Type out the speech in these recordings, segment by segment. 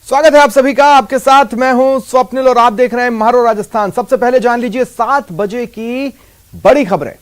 स्वागत है आप सभी का। आपके साथ मैं हूं स्वप्निल और आप देख रहे हैं महारो राजस्थान। सबसे पहले जान लीजिए 7 बजे की बड़ी खबरें।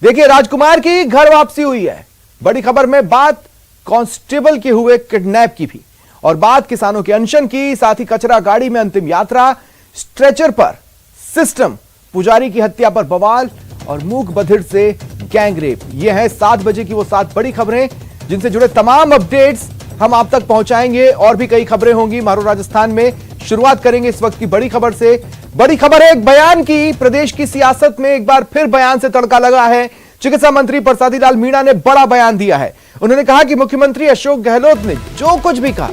देखिए, राजकुमार की घर वापसी हुई है। बड़ी खबर में बात कांस्टेबल के हुए किडनैप की भी और बात किसानों के अनशन की, साथ ही कचरा गाड़ी में अंतिम यात्रा, स्ट्रेचर पर सिस्टम, पुजारी की हत्या पर बवाल और मूक बधिर से गैंगरेप। ये है 7 बजे की वो 7 बड़ी खबरें जिनसे जुड़े तमाम अपडेट्स हम आप तक पहुंचाएंगे। और भी कई खबरें होंगी मारो राजस्थान में। शुरुआत करेंगे इस वक्त की बड़ी खबर से। बड़ी खबर है एक बयान की। प्रदेश की सियासत में एक बार फिर बयान से तड़का लगा है। चिकित्सा मंत्री परसादी लाल मीणा ने बड़ा बयान दिया है। उन्होंने कहा कि मुख्यमंत्री अशोक गहलोत ने जो कुछ भी कहा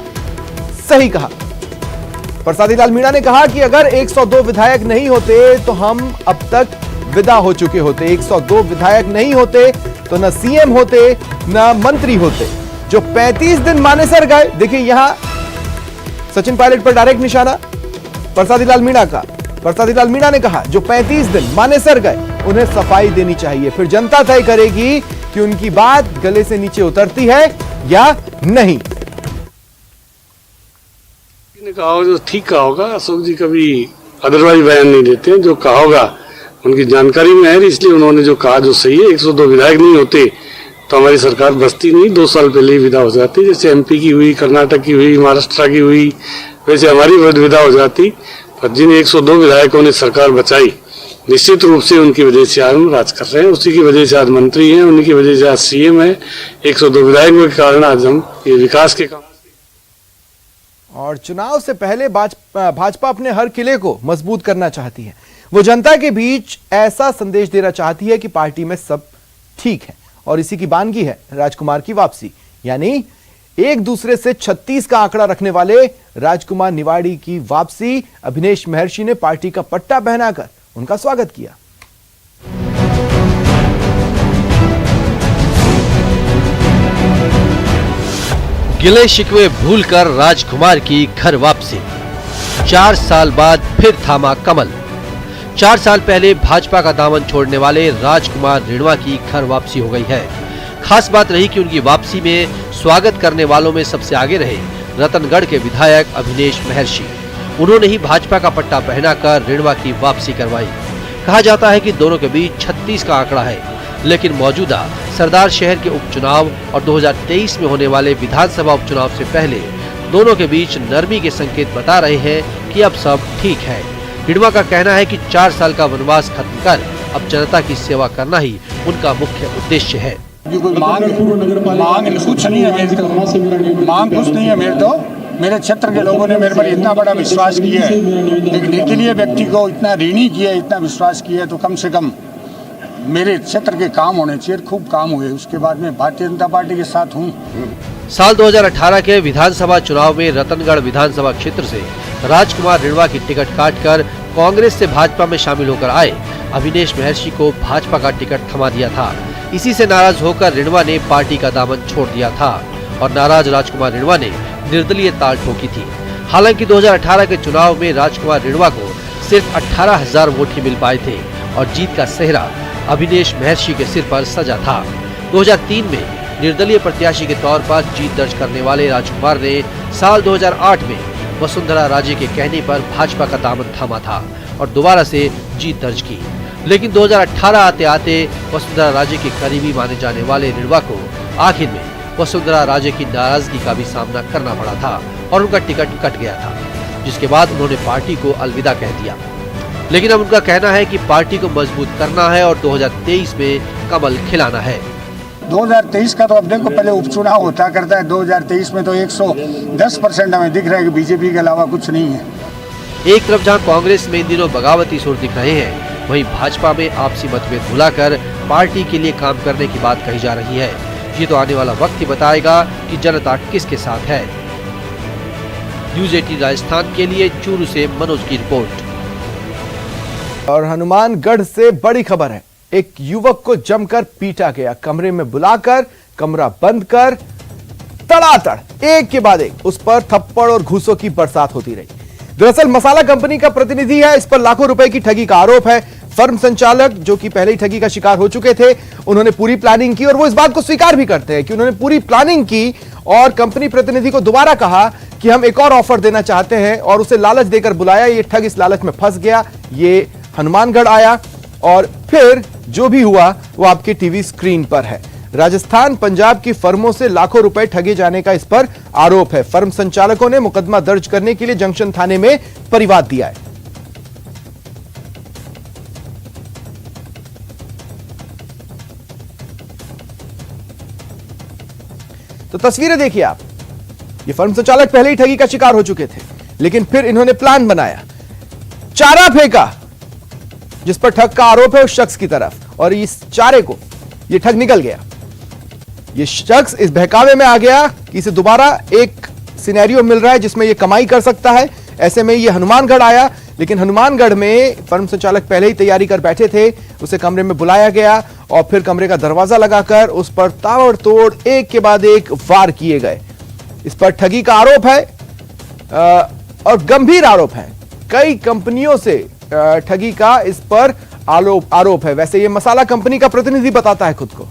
सही कहा। परसादी लाल मीणा ने कहा कि अगर 102 विधायक नहीं होते तो हम अब तक विदा हो चुके होते। 102 विधायक नहीं होते तो न सीएम होते न मंत्री होते। जो 35 दिन मानेसर गए, देखिए यहां सचिन पायलट पर डायरेक्ट निशाना परसादी लाल मीणा का। परसादी लाल मीणा ने कहा जो 35 दिन मानेसर गए उन्हें सफाई देनी चाहिए, फिर जनता तय करेगी कि उनकी बात गले से नीचे उतरती है या नहीं। कहा होगा जो ठीक कहा होगा। अशोक जी कभी अदरवाइज बयान नहीं देते हैं। जो कहा होगा उनकी जानकारी में है, इसलिए उन्होंने जो कहा जो सही है। 102 विधायक नहीं होते तो हमारी सरकार बसती नहीं, 2 साल पहले ही विदा हो जाती। जैसे एमपी की हुई, कर्नाटक की हुई, महाराष्ट्र की हुई, वैसे हमारी विदा हो जाती। पर जिन 102 विधायकों ने सरकार बचाई, निश्चित रूप से उनकी वजह से आज हम राज कर रहे हैं। उसी की वजह से आज मंत्री हैं, उन्हीं की वजह से आज सीएम है। 102 विधायकों के कारण आज हम ये विकास के काम। और चुनाव से पहले भाजपा अपने हर किले को मजबूत करना चाहती है। वो जनता के बीच ऐसा संदेश देना चाहती है कि पार्टी में सब ठीक है। और इसी की बानगी है राजकुमार की वापसी, यानी एक दूसरे से 36 का आंकड़ा रखने वाले राजकुमार निवाड़ी की वापसी। अभिनेश महर्षि ने पार्टी का पट्टा पहनाकर उनका स्वागत किया। गिले शिकवे भूलकर राजकुमार की घर वापसी। 4 साल बाद फिर थामा कमल। 4 साल पहले भाजपा का दामन छोड़ने वाले राजकुमार रिणवा की घर वापसी हो गई है। खास बात रही कि उनकी वापसी में स्वागत करने वालों में सबसे आगे रहे रतनगढ़ के विधायक अभिनेश महर्षि। उन्होंने ही भाजपा का पट्टा पहनाकर रिणवा की वापसी करवाई। कहा जाता है कि दोनों के बीच 36 का आंकड़ा है, लेकिन मौजूदा सरदार शहर के उपचुनाव और 2023 में होने वाले विधानसभा उपचुनाव से पहले दोनों के बीच नरमी के संकेत बता रहे हैं कि अब सब ठीक है। रिणवा का कहना है कि 4 साल का वनवास खत्म कर अब जनता की सेवा करना ही उनका मुख्य उद्देश्य है। मांग कुछ नहीं है मेरे तो मेरे क्षेत्र के लोगों ने मेरे पर इतना बड़ा विश्वास किया है, एक निर्दलीय व्यक्ति को इतना ऋणी किया, इतना विश्वास किया, तो कम से कम मेरे क्षेत्र के काम होने चाहिए। खूब काम हुए, उसके बाद में भारतीय जनता पार्टी के साथ हूँ। साल 2018 के विधानसभा चुनाव में रतनगढ़ विधानसभा क्षेत्र से राजकुमार रिणवा की टिकट काटकर कांग्रेस से भाजपा में शामिल होकर आए अभिनेश महर्षि को भाजपा का टिकट थमा दिया था। इसी से नाराज होकर रिणवा ने पार्टी का दामन छोड़ दिया था और नाराज राजकुमार रिणवा ने निर्दलीय ताल ठोकी थी। हालांकि 2018 के चुनाव में राजकुमार रिणवा को सिर्फ 18,000 वोट ही मिल पाए थे और जीत का सेहरा अभिनेश महर्षि के सिर पर सजा था। 2003 में निर्दलीय प्रत्याशी के तौर पर जीत दर्ज करने वाले राजकुमार ने साल 2008 में वसुंधरा राजे के कहने पर भाजपा का दामन थामा था और दोबारा से जीत दर्ज की। लेकिन 2018 आते आते वसुंधरा राजे के करीबी माने जाने वाले रिणवा को आखिर में वसुंधरा राजे की नाराजगी का भी सामना करना पड़ा था और उनका टिकट कट गया था, जिसके बाद उन्होंने पार्टी को अलविदा कह दिया। लेकिन अब उनका कहना है कि पार्टी को मजबूत करना है और 2023 में कमल खिलाना है। 2023 का तो अब देखो, पहले उपचुनाव होता करता है। 2023 में तो 110% हमें दिख रहा है कि बीजेपी के अलावा कुछ नहीं है। एक तरफ जहां कांग्रेस में इन दिनों बगावती सुर दिख रहे हैं, वहीं भाजपा में आपसी मतभेद भुलाकर पार्टी के लिए काम करने की बात कही जा रही है। ये तो आने वाला वक्त ही बताएगा कि जनता किसके साथ है। न्यूज़ 18 राजस्थान के लिए चूरू से मनोज की रिपोर्ट। और हनुमानगढ़ से बड़ी खबर है। एक युवक को जमकर पीटा गया, कमरे में बुलाकर कमरा बंद कर तड़ातड़ एक के बाद एक उस पर थप्पड़ और घूसों की बरसात होती रही। दरअसल मसाला कंपनी का प्रतिनिधि है, इस पर लाखों रुपए की ठगी का आरोप है। फर्म संचालक जो कि पहले ही ठगी का शिकार हो चुके थे, उन्होंने पूरी प्लानिंग की और वो इस बात को स्वीकार भी करते हैं कि उन्होंने पूरी प्लानिंग की और कंपनी प्रतिनिधि को दोबारा कहा कि हम एक और ऑफर देना चाहते हैं और उसे लालच देकर बुलाया। ये ठग इस लालच में फंस गया, ये हनुमानगढ़ आया और फिर जो भी हुआ वो आपके टीवी स्क्रीन पर है। राजस्थान पंजाब की फर्मों से लाखों रुपए ठगे जाने का इस पर आरोप है। फर्म संचालकों ने मुकदमा दर्ज करने के लिए जंक्शन थाने में परिवाद दिया है। तो तस्वीरें देखिए आप, ये फर्म संचालक पहले ही ठगी का शिकार हो चुके थे, लेकिन फिर इन्होंने प्लान बनाया, चारा फेंका जिस पर ठग का आरोप है उस शख्स की तरफ, और इस चारे को ये ठग निकल गया। ये शख्स इस बहकावे में आ गया कि इसे दोबारा एक सिनेरियो मिल रहा है जिसमें ये कमाई कर सकता है। ऐसे में ये हनुमानगढ़ आया, लेकिन हनुमानगढ़ में फर्म संचालक पहले ही तैयारी कर बैठे थे। उसे कमरे में बुलाया गया और फिर कमरे का दरवाजा लगाकर उस पर ताबड़तोड़ एक के बाद एक वार किए गए। इस पर ठगी का आरोप है और गंभीर आरोप है। कई कंपनियों से ठगी का इस पर आरोप है। वैसे ये मसाला कंपनी का प्रतिनिधि बताता है खुद को।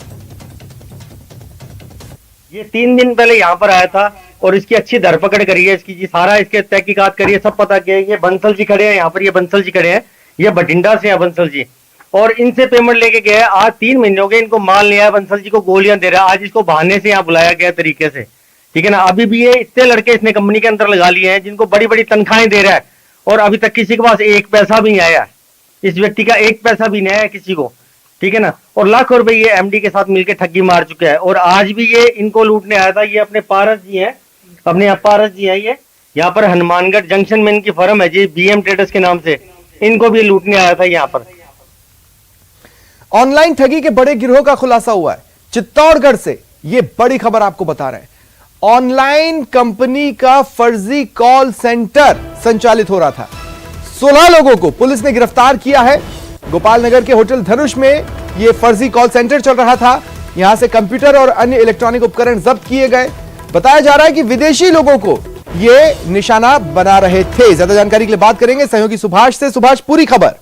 ये 3 दिन पहले यहाँ पर आया था और इसकी अच्छी धरपकड़ करी है, इसकी जी सारा इसके तहकीकात करी है, सब पता किया है। ये बंसल जी खड़े हैं यहाँ पर, ये बंसल जी खड़े हैं, ये बठिंडा से है बंसल जी, और इनसे पेमेंट लेके गए। आज 3 महीने हो गए इनको माल लिया है, बंसल जी को गोलियां दे रहा है। आज इसको बहाने से यहाँ बुलाया गया तरीके से, ठीक है ना। अभी भी ये इतने लड़के इसने कंपनी के अंदर लगा लिए हैं जिनको बड़ी बड़ी तनख्वाहें दे रहा है, और अभी तक किसी के पास 1 पैसा भी नहीं आया है। इस व्यक्ति का 1 पैसा भी नहीं आया किसी को, ठीक है ना। और लाखों रुपए ये एमडी के साथ मिलकर ठगी मार चुका है। और आज भी ये इनको लूटने आया था। ये अपने पारस जी हैं, अपने यहाँ पारस जी हैं, ये यहाँ पर हनुमानगढ़ जंक्शन में इनकी फर्म है जी, बीएम ट्रेडर्स के नाम से। इनको भी लूटने आया था यहाँ पर। ऑनलाइन ठगी के बड़े गिरोह का खुलासा हुआ है चित्तौड़गढ़ से। ये बड़ी खबर आपको बता रहे हैं। ऑनलाइन कंपनी का फर्जी कॉल सेंटर संचालित हो रहा था। 16 लोगों को पुलिस ने गिरफ्तार किया है। गोपाल नगर के होटल धनुष में यह फर्जी कॉल सेंटर चल रहा था। यहां से कंप्यूटर और अन्य इलेक्ट्रॉनिक उपकरण जब्त किए गए। बताया जा रहा है कि विदेशी लोगों को यह निशाना बना रहे थे। ज्यादा जानकारी के लिए बात करेंगे सहयोगी सुभाष से। सुभाष, पूरी खबर।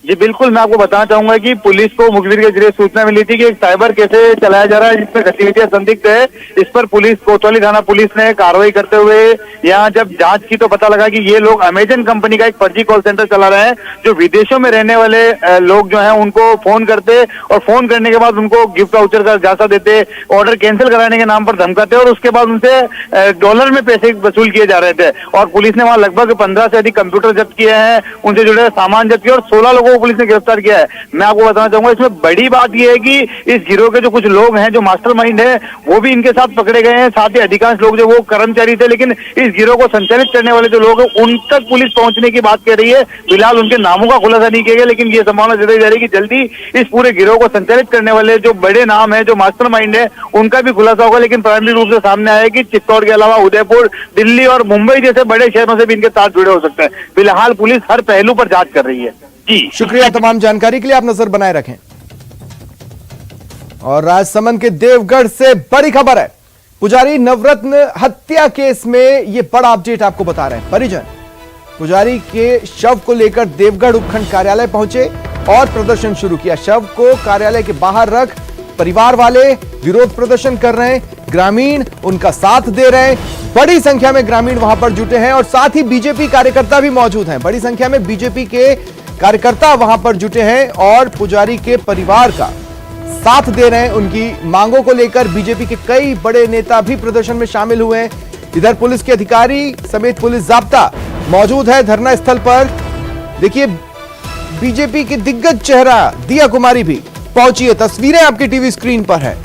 जी बिल्कुल, मैं आपको बताना चाहूंगा कि पुलिस को मुखबिर के जरिए सूचना मिली थी कि एक साइबर कैफे चलाया जा रहा है जिसमें गतिविधियां संदिग्ध है। इस पर पुलिस, कोतवाली थाना पुलिस ने कार्रवाई करते हुए यहाँ जब जांच की तो पता लगा कि ये लोग अमेजन कंपनी का एक फर्जी कॉल सेंटर चला रहे हैं, जो विदेशों में रहने वाले लोग जो हैं उनको फोन करते और फोन करने के बाद उनको गिफ्ट वाउचर का झांसा देते, ऑर्डर कैंसिल कराने के नाम पर धमकाते और उसके बाद उनसे डॉलर में पैसे वसूल किए जा रहे थे। और पुलिस ने वहां लगभग 15 से अधिक कंप्यूटर जब्त किए हैं, उनसे जुड़े सामान जब्त किए और 16 लोगों को पुलिस ने गिरफ्तार किया है। मैं आपको बताना चाहूंगा इसमें बड़ी बात यह है कि इस गिरोह के जो कुछ लोग हैं, जो मास्टरमाइंड है, वो भी इनके साथ पकड़े गए हैं। साथ ही अधिकांश लोग जो वो कर्मचारी थे, लेकिन इस गिरोह को संचालित करने वाले जो लोग हैं उन तक पुलिस पहुंचने की बात कह रही है। फिलहाल उनके नामों का खुलासा नहीं किया गया, लेकिन ये संभावना जताई जा रही है कि जल्दी इस पूरे गिरोह को संचालित करने वाले जो बड़े नाम है, जो मास्टरमाइंड है, उनका भी खुलासा होगा। लेकिन प्रारंभिक रूप से सामने आया है कि चित्तौड़ के अलावा उदयपुर, दिल्ली और मुंबई जैसे बड़े शहरों से भी इनके तार जुड़े हो सकते हैं। फिलहाल पुलिस हर पहलू पर जांच कर रही है। जी शुक्रिया तमाम जानकारी के लिए। आप नजर बनाए रखें। और राजसमंद के देवगढ़ से बड़ी खबर है। पुजारी नवरत्न हत्या केस में यह बड़ा अपडेट आपको बता रहे हैं। परिजन पुजारी के शव को लेकर देवगढ़ उपखंड कार्यालय पहुंचे और प्रदर्शन शुरू किया। शव को कार्यालय के बाहर रख परिवार वाले विरोध प्रदर्शन कर रहे हैं, ग्रामीण उनका साथ दे रहे हैं। बड़ी संख्या में ग्रामीण वहां पर जुटे हैं और साथ ही बीजेपी कार्यकर्ता भी मौजूद हैं। बड़ी संख्या में बीजेपी के कार्यकर्ता वहां पर जुटे हैं और पुजारी के परिवार का साथ दे रहे हैं। उनकी मांगों को लेकर बीजेपी के कई बड़े नेता भी प्रदर्शन में शामिल हुए हैं। इधर पुलिस के अधिकारी समेत पुलिस जाब्ता मौजूद है धरना स्थल पर। देखिए, बीजेपी के दिग्गज चेहरा दिया कुमारी भी पहुंची है। तस्वीरें आपकी टीवी स्क्रीन पर है।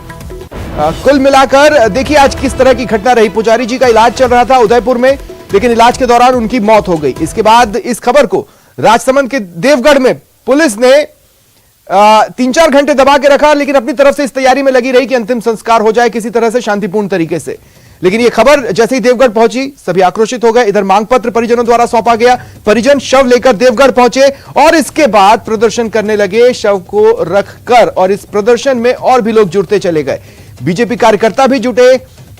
कुल मिलाकर देखिए आज किस तरह की घटना रही। पुजारी जी का इलाज चल रहा था उदयपुर में, लेकिन इलाज के दौरान उनकी मौत हो गई। इसके बाद इस खबर को राजसमंद के देवगढ़ में पुलिस ने 3-4 घंटे दबा के रखा, लेकिन अपनी तरफ से इस तैयारी में लगी रही कि अंतिम संस्कार हो जाए किसी तरह से शांतिपूर्ण तरीके से। लेकिन यह खबर जैसे ही देवगढ़ पहुंची सभी आक्रोशित हो गए। इधर मांग पत्र परिजनों द्वारा सौंपा गया। परिजन शव लेकर देवगढ़ पहुंचे और इसके बाद प्रदर्शन करने लगे शव को रखकर, और इस प्रदर्शन में और भी लोग जुड़ते चले गए। बीजेपी कार्यकर्ता भी जुटे,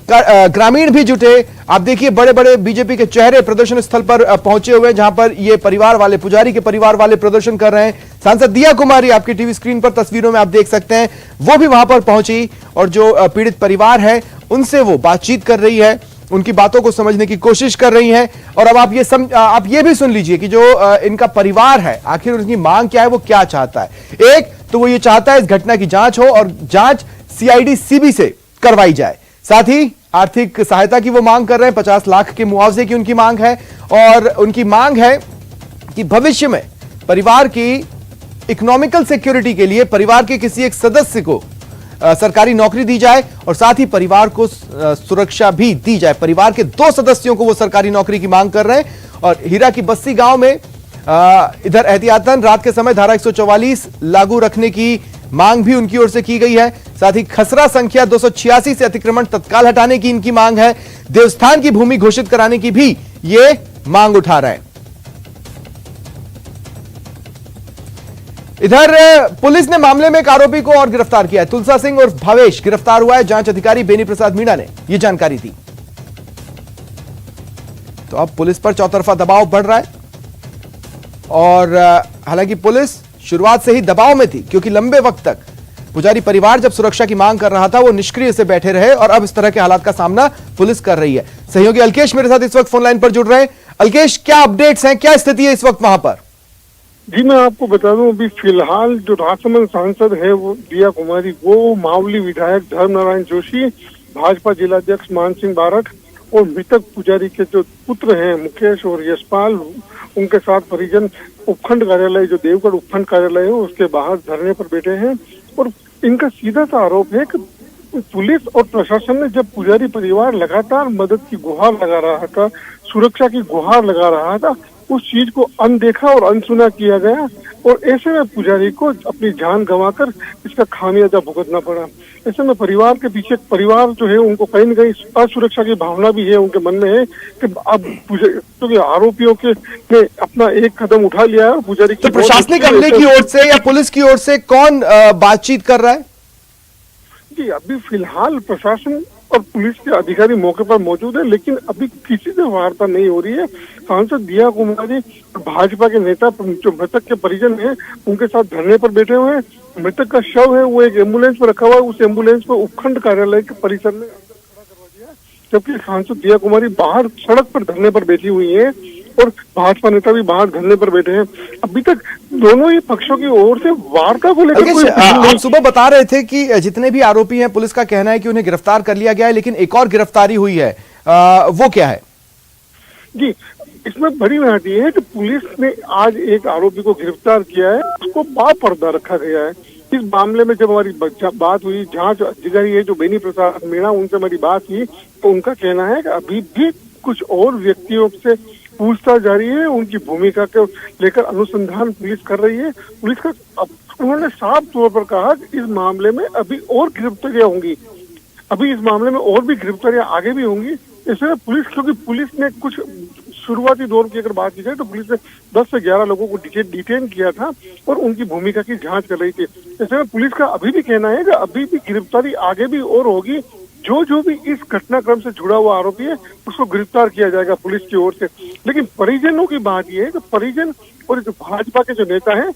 ग्रामीण भी जुटे। आप देखिए बड़े बड़े बीजेपी के चेहरे प्रदर्शन स्थल पर पहुंचे हुए, जहां पर ये परिवार वाले, पुजारी के परिवार वाले प्रदर्शन कर रहे हैं। सांसद दिया कुमारी आपकी टीवी स्क्रीन पर तस्वीरों में आप देख सकते हैं, वो भी वहां पर पहुंची और जो पीड़ित परिवार है उनसे वो बातचीत कर रही है उनकी बातों को समझने की कोशिश कर रही हैं। और अब आप ये भी सुन लीजिए कि जो इनका परिवार है, आखिर उनकी मांग क्या है, वो क्या चाहता है। एक तो वो ये चाहता है इस घटना की जांच हो और जांच सीआईडी सीबी से करवाई जाए। साथ ही आर्थिक सहायता की वो मांग कर रहे हैं, 50 लाख के मुआवजे की उनकी मांग है। और उनकी मांग है कि भविष्य में परिवार की इकोनॉमिकल सिक्योरिटी के लिए परिवार के किसी एक सदस्य को सरकारी नौकरी दी जाए और साथ ही परिवार को सुरक्षा भी दी जाए। परिवार के 2 सदस्यों को वो सरकारी नौकरी की मांग कर रहे हैं। और हीरा की बस्ती गांव में इधर एहतियातन रात के समय धारा 144 लागू रखने की मांग भी उनकी ओर से की गई है। साथ ही खसरा संख्या 286 से अतिक्रमण तत्काल हटाने की इनकी मांग है। देवस्थान की भूमि घोषित कराने की भी ये मांग उठा रहे हैं। इधर पुलिस ने मामले में एक आरोपी को और गिरफ्तार किया है। तुलसा सिंह और भावेश गिरफ्तार हुआ है। जांच अधिकारी बेनी प्रसाद मीणा ने यह जानकारी दी। तो अब पुलिस पर चौतरफा दबाव बढ़ रहा है और हालांकि पुलिस शुरुआत से ही दबाव में थी, क्योंकि लंबे वक्त तक पुजारी परिवार जब सुरक्षा की मांग कर रहा था वो निष्क्रिय से बैठे रहे और अब इस तरह के हालात का सामना पुलिस कर रही है। सहयोगी अलकेश मेरे साथ इस वक्त फोन लाइन पर जुड़ रहे हैं। अलकेश, क्या अपडेट्स हैं, क्या स्थिति है इस वक्त वहां पर? जी मैं आपको बता दूं, अभी फिलहाल जो राजसमंद सांसद है वो दिया कुमारी, वो मावली विधायक धर्मनारायण जोशी, भाजपा जिलाध्यक्ष मान सिंह बारठ और मृतक पुजारी के जो पुत्र हैं मुकेश और यशपाल, उनके साथ परिजन उपखंड कार्यालय जो देवगढ़ उपखंड कार्यालय है उसके बाहर धरने पर बैठे हैं। और इनका सीधा सा आरोप है कि पुलिस और प्रशासन ने जब पुजारी परिवार लगातार मदद की गुहार लगा रहा था, सुरक्षा की गुहार लगा रहा था, उस चीज को अनदेखा और अनसुना किया गया और ऐसे में पुजारी को अपनी जान गंवाकर इसका खामियाजा भुगतना पड़ा। ऐसे में परिवार के पीछे परिवार जो है उनको कहीं न कहीं असुरक्षा की भावना भी है उनके मन में है कि अब क्योंकि आरोपियों के ने अपना एक कदम उठा लिया है और पुजारी तो प्रशासनिक अमले की ओर से या पुलिस की ओर से कौन बातचीत कर रहा है? जी अभी फिलहाल प्रशासन और पुलिस के अधिकारी मौके पर मौजूद है, लेकिन अभी किसी से वार्ता नहीं हो रही है। सांसद दिया कुमारी भाजपा के नेता जो मृतक के परिजन हैं उनके साथ धरने पर बैठे हुए हैं। मृतक का शव है वो एक एम्बुलेंस में रखा हुआ है, उस एम्बुलेंस को उपखंड कार्यालय के परिसर में अंदर खड़ा करवा दिया है, जबकि सांसद दिया कुमारी बाहर सड़क पर धरने पर बैठी हुई है और भाजपा नेता भी बाहर धरने पर बैठे हैं। अभी तक दोनों ही पक्षों की ओर से वार्ता को लेकर आप सुबह बता रहे थे कि जितने भी आरोपी हैं पुलिस का कहना है कि उन्हें गिरफ्तार कर लिया गया है, लेकिन एक और गिरफ्तारी हुई है, वो क्या है? जी इसमें बड़ी बात यह है कि पुलिस ने आज एक आरोपी को गिरफ्तार किया है, उसको बापर्दा रखा गया है। इस मामले में जब हमारी बात हुई, जांच अधिकारी है जो बेनी प्रसाद मीणा, उनसे हमारी बात हुई तो उनका कहना है कि अभी भी कुछ और व्यक्तियों से पूछताछ जारी है, उनकी भूमिका को लेकर अनुसंधान पुलिस कर रही है। पुलिस का उन्होंने साफ तौर पर कहा कि इस मामले में अभी और गिरफ्तारियां होंगी, अभी इस मामले में और भी गिरफ्तारियां आगे भी होंगी। इसमें पुलिस, क्योंकि पुलिस ने कुछ शुरुआती दौर की अगर बात की जाए तो पुलिस ने 10 से 11 लोगों को डिटेन किया था और उनकी भूमिका की जांच कर रही थी। इसमें पुलिस का अभी भी कहना है कि अभी भी गिरफ्तारी आगे भी और होगी। जो भी इस घटनाक्रम से जुड़ा हुआ आरोपी है उसको गिरफ्तार किया जाएगा पुलिस की ओर से। लेकिन परिजनों की बात यह है कि परिजन और जो भाजपा के जो नेता हैं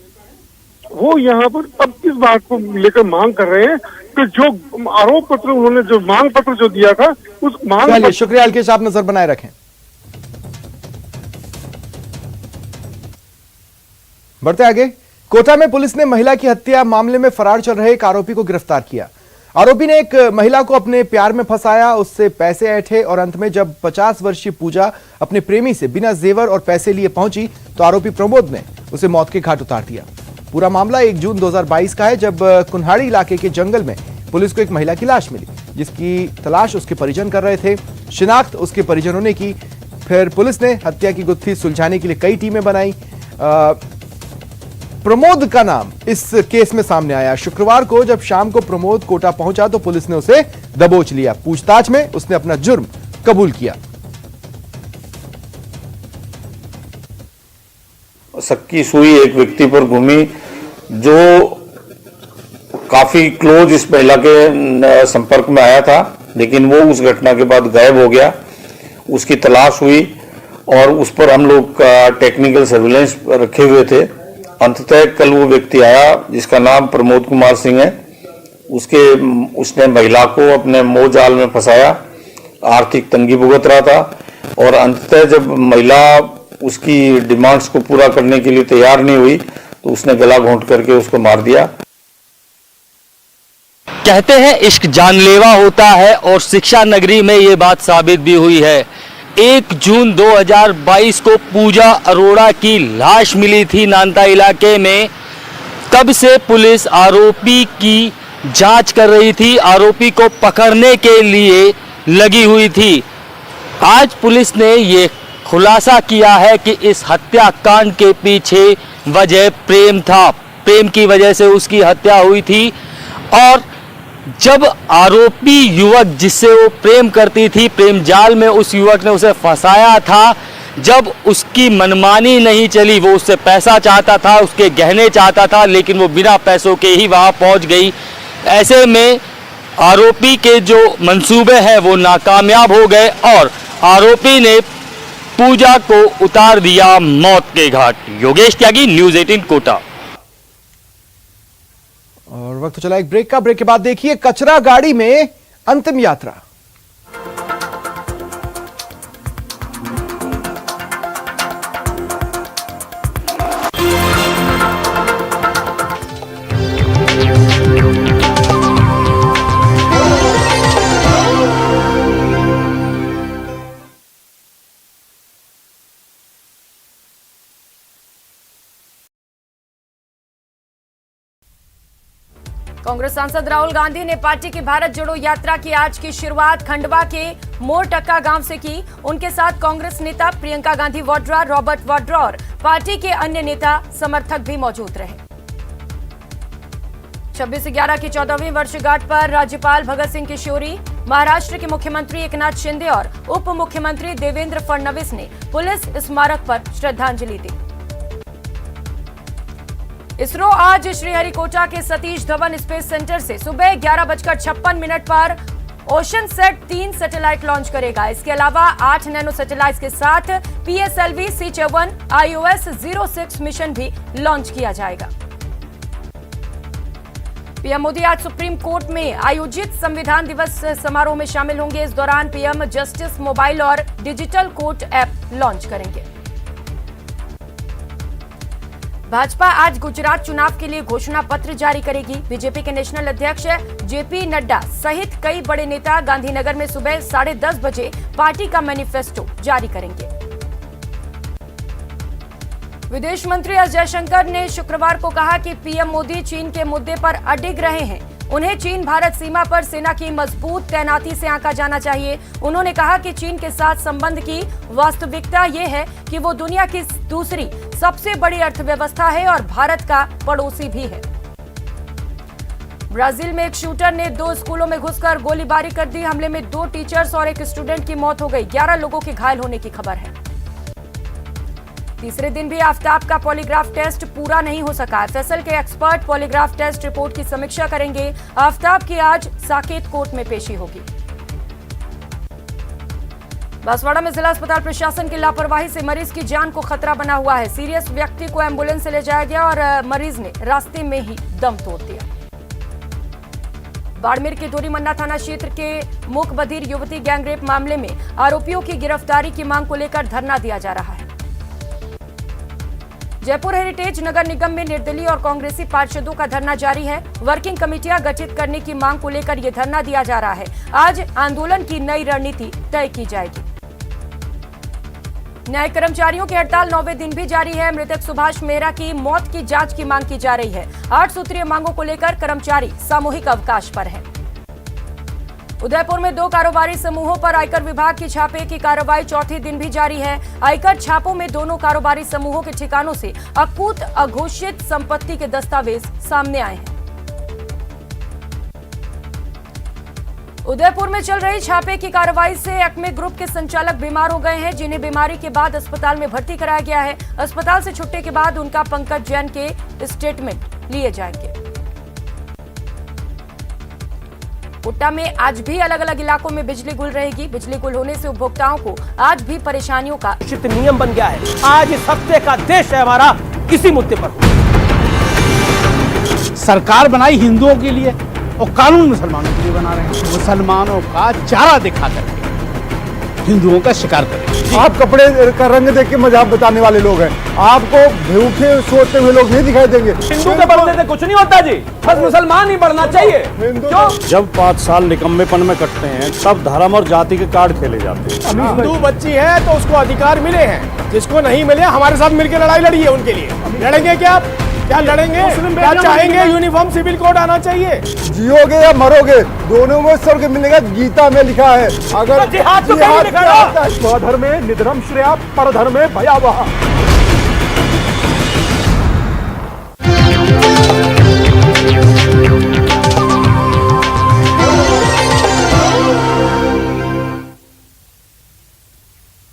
वो यहाँ पर अब इस बात को लेकर मांग कर रहे हैं कि जो आरोप पत्र उन्होंने जो मांग पत्र जो दिया था उस मांग। शुक्रिया अलकेश, आप नजर बनाए रखें। बढ़ते आगे, कोटा में पुलिस ने महिला की हत्या मामले में फरार चल रहे एक आरोपी को गिरफ्तार किया। आरोपी ने एक महिला को अपने प्यार में फंसाया, उससे पैसे ऐंठे और अंत में जब 50 वर्षीय पूजा अपने प्रेमी से बिना जेवर और पैसे लिए पहुंची तो आरोपी प्रमोद ने उसे मौत के घाट उतार दिया। पूरा मामला 1 जून 2022 का है, जब कुन्हाड़ी इलाके के जंगल में पुलिस को एक महिला की लाश मिली, जिसकी तलाश उसके परिजन कर रहे थे। शिनाख्त उसके परिजनों ने की। फिर पुलिस ने हत्या की गुत्थी सुलझाने के लिए कई टीमें बनाई। प्रमोद का नाम इस केस में सामने आया। शुक्रवार को जब शाम को प्रमोद कोटा पहुंचा तो पुलिस ने उसे दबोच लिया। पूछताछ में उसने अपना जुर्म कबूल किया। सक्की सुई एक व्यक्ति पर घूमी जो काफी क्लोज इस महिला के संपर्क में आया था, लेकिन वो उस घटना के बाद गायब हो गया। उसकी तलाश हुई और उस पर हम लोग टेक्निकल सर्विलेंस रखे हुए थे। अंततः कल वो व्यक्ति आया जिसका नाम प्रमोद कुमार सिंह है। उसने महिला को अपने मोह जाल में फंसाया आर्थिक तंगी भुगत रहा था और अंततः जब महिला उसकी डिमांड्स को पूरा करने के लिए तैयार नहीं हुई तो उसने गला घोंट करके उसको मार दिया। कहते हैं इश्क जानलेवा होता है और शिक्षा नगरी में ये बात साबित भी हुई है। 1 जून 2022 को पूजा अरोड़ा की लाश मिली थी नांदा इलाके में। तब से पुलिस आरोपी की जांच कर रही थी, आरोपी को पकड़ने के लिए लगी हुई थी। आज पुलिस ने ये खुलासा किया है कि इस हत्याकांड के पीछे वजह प्रेम था, प्रेम की वजह से उसकी हत्या हुई थी। और जब आरोपी युवक जिससे वो प्रेम करती थी, प्रेम जाल में उस युवक ने उसे फंसाया था, जब उसकी मनमानी नहीं चली, वो उससे पैसा चाहता था, उसके गहने चाहता था, लेकिन वो बिना पैसों के ही वहाँ पहुँच गई। ऐसे में आरोपी के जो मंसूबे हैं वो नाकामयाब हो गए और आरोपी ने पूजा को उतार दिया मौत के घाट। योगेश त्यागी, न्यूज़ 18 कोटा। और वक्त चला एक ब्रेक का। ब्रेक के बाद देखिए कचरा गाड़ी में अंतिम यात्रा। कांग्रेस सांसद राहुल गांधी ने पार्टी की भारत जोड़ो यात्रा की आज की शुरुआत खंडवा के मोरटक्का गांव से की। उनके साथ कांग्रेस नेता प्रियंका गांधी वाड्रा, रॉबर्ट वाड्रा और पार्टी के अन्य नेता समर्थक भी मौजूद रहे। 26/11 की 14वीं वर्षगांठ पर राज्यपाल भगत सिंह किशोरी, महाराष्ट्र के मुख्यमंत्री एकनाथ शिंदे और उप मुख्यमंत्री देवेंद्र फडणवीस ने पुलिस स्मारक पर श्रद्धांजलि दी। इसरो आज श्रीहरिकोटा के सतीश धवन स्पेस सेंटर से सुबह 11:56 पर ओशन सेट 3 सैटेलाइट लॉन्च करेगा। इसके अलावा 8 नैनो सैटेलाइट के साथ PSLV C-7 IOS-06 मिशन भी लॉन्च किया जाएगा। पीएम मोदी आज सुप्रीम कोर्ट में आयोजित संविधान दिवस समारोह में शामिल होंगे। इस दौरान पीएम जस्टिस मोबाइल और डिजिटल कोर्ट ऐप लॉन्च करेंगे। भाजपा आज गुजरात चुनाव के लिए घोषणा पत्र जारी करेगी। बीजेपी के नेशनल अध्यक्ष जेपी नड्डा सहित कई बड़े नेता गांधीनगर में सुबह 10:30 बजे पार्टी का मैनिफेस्टो जारी करेंगे। विदेश मंत्री एस जयशंकर ने शुक्रवार को कहा कि पीएम मोदी चीन के मुद्दे पर अडिग रहे हैं। उन्हें चीन भारत सीमा पर सेना की मजबूत तैनाती से आंका जाना चाहिए। उन्होंने कहा कि चीन के साथ संबंध की वास्तविकता ये है कि वो दुनिया की दूसरी सबसे बड़ी अर्थव्यवस्था है और भारत का पड़ोसी भी है। ब्राजील में एक शूटर ने 2 स्कूलों में घुसकर गोलीबारी कर दी। हमले में 2 टीचर्स और एक स्टूडेंट की मौत हो गई। 11 लोगों के घायल होने की खबर है। तीसरे दिन भी आफ्ताब का पॉलीग्राफ टेस्ट पूरा नहीं हो सका। फैसल के एक्सपर्ट पॉलीग्राफ टेस्ट रिपोर्ट की समीक्षा करेंगे। आफ्ताब की आज साकेत कोर्ट में पेशी होगी। बांसवाड़ा में जिला अस्पताल प्रशासन की लापरवाही से मरीज की जान को खतरा बना हुआ है। सीरियस व्यक्ति को एम्बुलेंस से ले जाया गया और मरीज ने रास्ते में ही दम तोड़ दिया। बाड़मेर के डोरीमन्ना थाना क्षेत्र के मूक बधिर युवती गैंगरेप मामले में आरोपियों की गिरफ्तारी की मांग को लेकर धरना दिया जा रहा है। जयपुर हेरिटेज नगर निगम में निर्दलीय और कांग्रेसी पार्षदों का धरना जारी है। वर्किंग कमेटियां गठित करने की मांग को लेकर यह धरना दिया जा रहा है। आज आंदोलन की नई रणनीति तय की जाएगी। न्याय कर्मचारियों की हड़ताल 9वें दिन भी जारी है। मृतक सुभाष मेहरा की मौत की जांच की मांग की जा रही है। 8 सूत्रीय मांगों को लेकर कर्मचारी सामूहिक अवकाश पर हैं। उदयपुर में 2 कारोबारी समूहों पर आयकर विभाग की छापे की कार्रवाई 4थे दिन भी जारी है। आयकर छापों में दोनों कारोबारी समूहों के ठिकानों से अकूत अघोषित संपत्ति के दस्तावेज सामने आए हैं। उदयपुर में चल रही छापे की कार्रवाई से एक्मे ग्रुप के संचालक बीमार हो गए हैं, जिन्हें बीमारी के बाद अस्पताल में भर्ती कराया गया है। अस्पताल से छुट्टी के बाद उनका पंकज जैन के स्टेटमेंट लिए जाएंगे। कुट्टा में आज भी अलग अलग इलाकों में बिजली गुल रहेगी। बिजली गुल होने से उपभोक्ताओं को आज भी परेशानियों का नियम बन गया है। आज इस हफ्ते का देश है हमारा किसी मुद्दे पर। सरकार बनाई हिंदुओं के लिए और कानून मुसलमानों के लिए बना रहे हैं। मुसलमानों का चारा दिखा करके हिंदुओं का शिकार करें। आप कपड़े का रंग देख के मजाक बताने वाले लोग हैं, आपको भूखे सोते हुए लोग नहीं दिखाई देंगे। हिंदू के बढ़ने से कुछ नहीं होता जी, बस मुसलमान ही बढ़ना चाहिए। क्यों? जब 5 साल निकम्मेपन में कटते हैं तब धर्म और जाति के कार्ड खेले जाते हैं। हिंदू बच्ची है तो उसको अधिकार मिले हैं, जिसको नहीं मिले हमारे साथ मिलकर लड़ाई लड़ी है उनके लिए। लड़ेंगे क्या लड़ेंगे? क्या चाहेंगे? यूनिफॉर्म सिविल कोड आना चाहिए। जियोगे या मरोगे दोनों में स्वर्ग मिलेगा, गीता में लिखा है। अगर जिहाद तो कहीं लिखा है, स्वधर्मे निधनम श्रेया परधर्मे भयावह।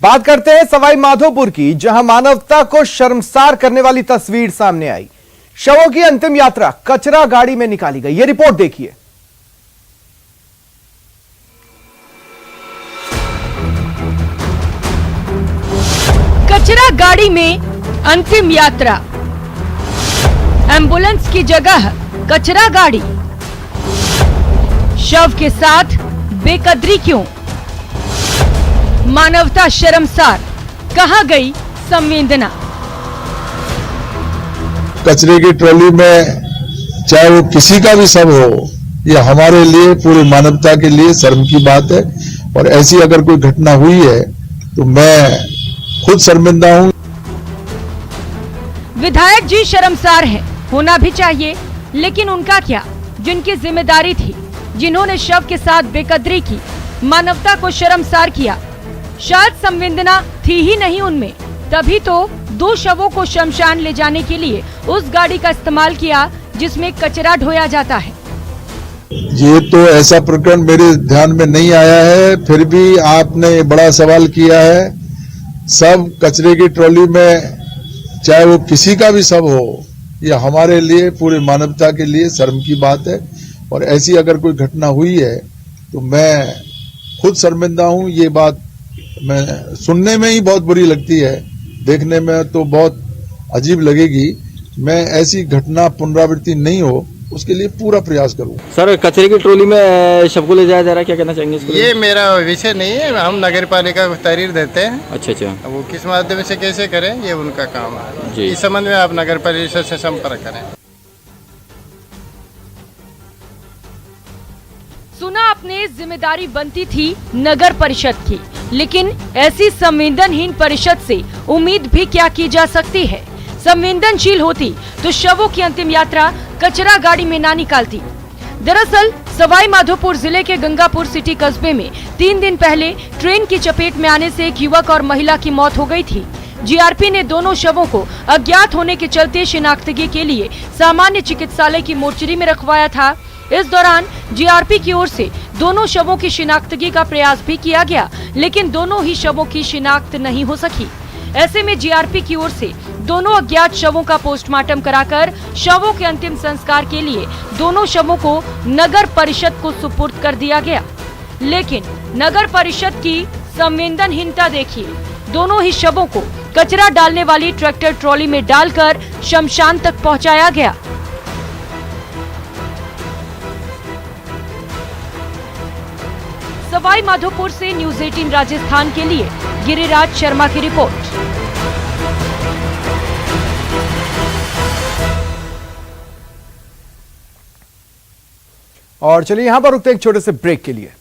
बात करते हैं सवाई माधोपुर की, जहां मानवता को शर्मसार करने वाली तस्वीर सामने आई। शवों की अंतिम यात्रा कचरा गाड़ी में निकाली गई। ये रिपोर्ट देखिए। कचरा गाड़ी में अंतिम यात्रा, एम्बुलेंस की जगह कचरा गाड़ी। शव के साथ बेकदरी क्यों? मानवता शर्मसार, कहां गई संवेदना? कचरे की ट्रॉली में चाहे वो किसी का भी शव हो, ये हमारे लिए, पूरी मानवता के लिए शर्म की बात है। और ऐसी अगर कोई घटना हुई है तो मैं खुद शर्मिंदा हूं। विधायक जी शर्मसार हैं, होना भी चाहिए, लेकिन उनका क्या? जिनकी जिम्मेदारी थी, जिन्होंने शव के साथ बेकदरी की, मानवता को शर्मसार किया, शायद संवेदना थी ही नहीं उनमें, तभी तो 2 शवों को शमशान ले जाने के लिए उस गाड़ी का इस्तेमाल किया जिसमें कचरा ढोया जाता है। ये तो ऐसा प्रकरण मेरे ध्यान में नहीं आया है, फिर भी आपने बड़ा सवाल किया है। सब कचरे की ट्रॉली में चाहे वो किसी का भी शव हो, ये हमारे लिए, पूरी मानवता के लिए शर्म की बात है। और ऐसी अगर कोई घटना हुई है तो मैं खुद शर्मिंदा हूं। ये बात मैं सुनने में ही बहुत बुरी लगती है, देखने में तो बहुत अजीब लगेगी। मैं ऐसी घटना पुनरावृत्ति नहीं हो, उसके लिए पूरा प्रयास करूँ। सर, कचरे की ट्रॉली में शव को ले जाया जा रहा है, क्या कहना चाहेंगे इसको? ये मेरा विषय नहीं है, हम नगर पालिका को तहरीर देते हैं। अच्छा। वो किस माध्यम से कैसे करें ये उनका काम है। इस संबंध में आप नगर परिषद से संपर्क करें। सुना आपने, जिम्मेदारी बनती थी नगर परिषद की, लेकिन ऐसी संवेदनहीन परिषद से उम्मीद भी क्या की जा सकती है? संवेदनशील होती तो शवों की अंतिम यात्रा कचरा गाड़ी में ना निकालती। दरअसल सवाई माधोपुर जिले के गंगापुर सिटी कस्बे में 3 दिन पहले ट्रेन की चपेट में आने से एक युवक और महिला की मौत हो गई थी। जीआरपी ने दोनों शवों को अज्ञात होने के चलते शिनाख्तगी के लिए सामान्य चिकित्सालय की मोर्चरी में रखवाया था। इस दौरान जीआरपी की ओर से दोनों शवों की शिनाख्तगी का प्रयास भी किया गया, लेकिन दोनों ही शवों की शिनाख्त नहीं हो सकी। ऐसे में जीआरपी की ओर से दोनों अज्ञात शवों का पोस्टमार्टम कराकर शवों के अंतिम संस्कार के लिए दोनों शवों को नगर परिषद को सुपुर्द कर दिया गया। लेकिन नगर परिषद की संवेदनहीनता देखिए, दोनों ही शवों को कचरा डालने वाली ट्रैक्टर ट्रॉली में डालकर शमशान तक पहुंचाया गया। सवाई माधोपुर से न्यूज़ 18 राजस्थान के लिए गिरिराज शर्मा की रिपोर्ट। और चलिए यहां पर रुकते हैं एक छोटे से ब्रेक के लिए।